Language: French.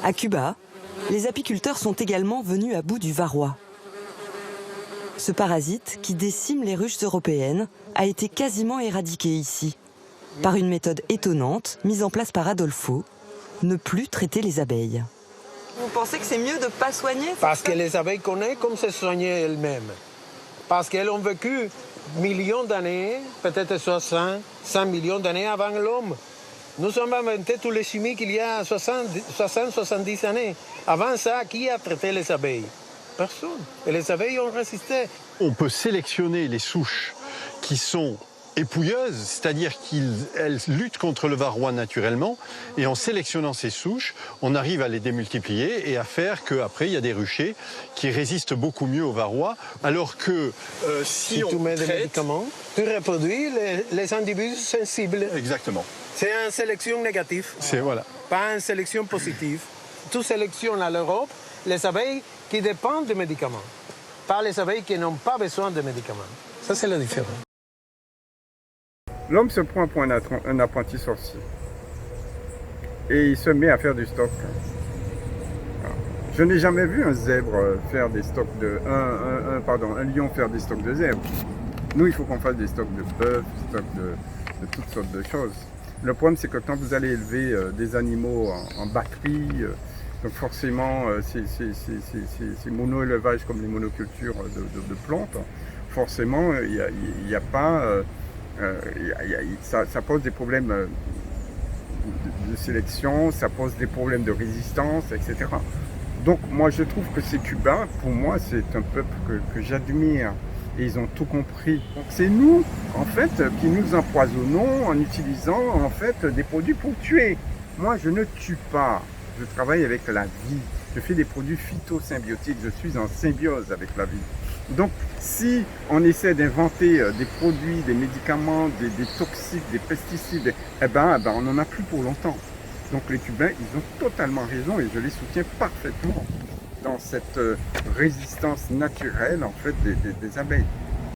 À Cuba, les apiculteurs sont également venus à bout du varroa. Ce parasite, qui décime les ruches européennes, a été quasiment éradiqué ici, par une méthode étonnante mise en place par Adolfo, ne plus traiter les abeilles. Vous pensez que c'est mieux de ne pas soigner? Parce que les abeilles connaissent comme se soigner elles-mêmes. Parce qu'elles ont vécu millions d'années, peut-être 60, 100 millions d'années avant l'homme. Nous avons inventé tous les chimiques il y a 60-70 années. Avant ça, qui a traité les abeilles? Personne. Et les abeilles ont résisté. On peut sélectionner les souches qui sont épouilleuses, c'est-à-dire qu'elles luttent contre le varroa naturellement, et en sélectionnant ces souches, on arrive à les démultiplier et à faire qu'après, il y a des ruchers qui résistent beaucoup mieux au varroa, alors que si tu mets des médicaments, tu reproduis les individus sensibles. Exactement. C'est une sélection négative, voilà. Pas une sélection positive. Tu sélectionnes à l'Europe les abeilles qui dépendent des médicaments, pas les abeilles qui n'ont pas besoin de médicaments. Ça, c'est la différence. L'homme se prend pour un apprenti sorcier et il se met à faire du stock. Je n'ai jamais vu un zèbre faire des stocks un lion faire des stocks de zèbres. Nous, il faut qu'on fasse des stocks de bœufs, des stocks de toutes sortes de choses. Le problème, c'est que quand vous allez élever des animaux en batterie, donc forcément, ces mono-élevages comme les monocultures de plantes, forcément, il n'y a pas... ça pose des problèmes de sélection, ça pose des problèmes de résistance, etc. Donc moi je trouve que ces Cubains, pour moi, c'est un peuple que j'admire. Et ils ont tout compris. Donc c'est nous, en fait, qui nous empoisonnons en utilisant, en fait, des produits pour tuer. Moi, je ne tue pas. Je travaille avec la vie. Je fais des produits phytosymbiotiques. Je suis en symbiose avec la vie. Donc, si on essaie d'inventer des produits, des médicaments, des toxiques, des pesticides, on n'en a plus pour longtemps. Donc, les Cubains, ils ont totalement raison et je les soutiens parfaitement dans cette résistance naturelle, en fait, des abeilles.